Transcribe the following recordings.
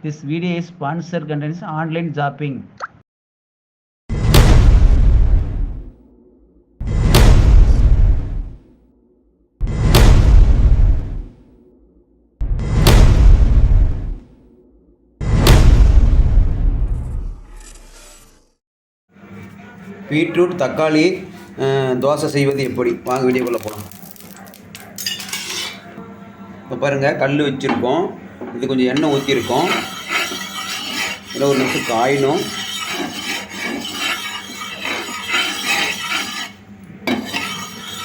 This video is sponsored contains online shopping. Beetroot தக்காளி தோசை செய்வது எப்படி வாங்க வீடியோக்குள்ளே போகலாம். இப்போ பாருங்கள், கல் வச்சுருக்கோம். இது கொஞ்சம் எண்ணெய் ஊற்றிருக்கோம். இதில் ஒரு நிமிஷம் காயணும்.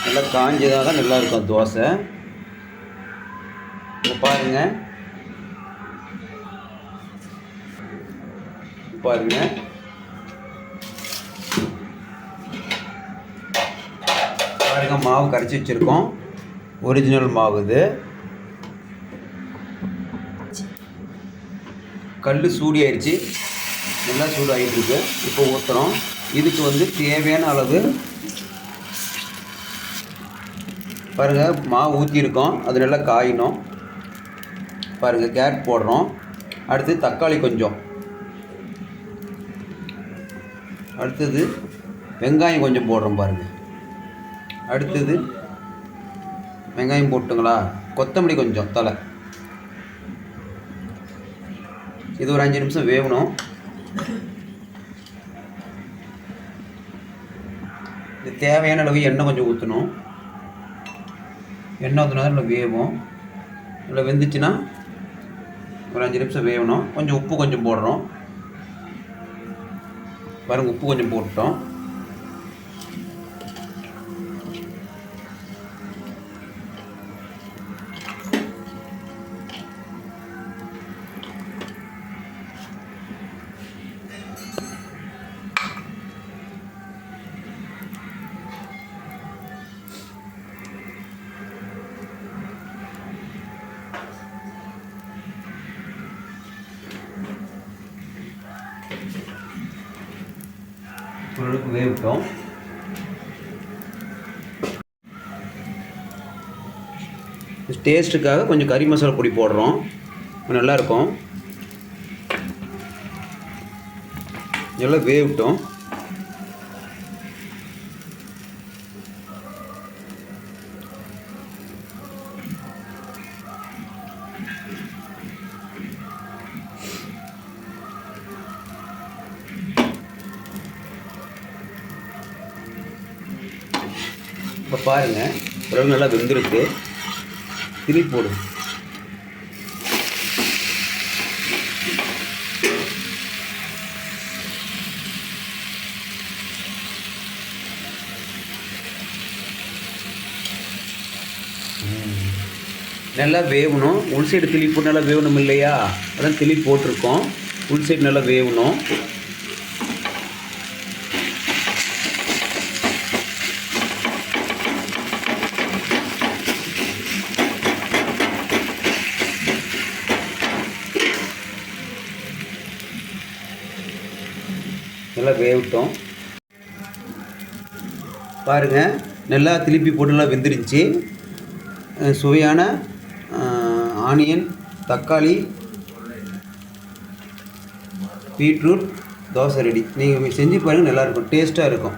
நல்லா காஞ்சதாக தான் நல்லா இருக்கும் தோசை. இப்போ பாருங்கள் மாவு கரைச்சி வச்சுருக்கோம். ஒரிஜினல் மாவு இது. கல் சூடி ஆயிடுச்சு, நல்லா சூடு ஆகிட்டுருக்கு. இப்போ ஊற்றுறோம். இதுக்கு தேவையான அளவு பாருங்கள், மாவு ஊற்றிருக்கோம். அது நல்லா காயணும். பாருங்கள், கேரட் போடுறோம். அடுத்து தக்காளி கொஞ்சம், அடுத்தது வெங்காயம் கொஞ்சம் போடுறோம். பாருங்கள், அடுத்தது வெங்காயம் போட்டுங்களா, கொத்தமல்லி கொஞ்சம் தலை. இது ஒரு 5 நிமிஷம் வேகணும். இது தேவையான அளவு எண்ணெய் கொஞ்சம் ஊற்றணும். எண்ணெய் ஊற்றினா தான் வேகும். இதில் வெந்துச்சுன்னா ஒரு 5 நிமிஷம் வேகணும். கொஞ்சம் உப்பு கொஞ்சம் போடுறோம். பாருங்கள், உப்பு கொஞ்சம் போட்டோம். பொருளுக்கு வேவிட்டோம். டேஸ்ட்டுக்காக கொஞ்சம் கறி மசாலா பொடி போடுறோம். நல்லாயிருக்கும். எல்லாம் வேவிட்டோம். இப்போ பாருங்கள், உடம்பு நல்லா வெந்திருக்கு. திருப்பி போடு. நல்லா வேகணும். உள் சைடு திளி போட்டு நல்லா வேகணும் இல்லையா? அதான் திளி போட்டிருக்கோம். உள் சைடு நல்லா வேகணும். நல்லா வேவிட்டோம். பாருங்கள், நல்லா திருப்பி போட்டு நல்லா வெந்துருந்துச்சு. சுவையான ஆனியன் தக்காளி பீட்ரூட் தோசை ரெடி. நீங்கள் செஞ்சு பாருங்கள், நல்லாயிருக்கும், டேஸ்ட்டாக இருக்கும்.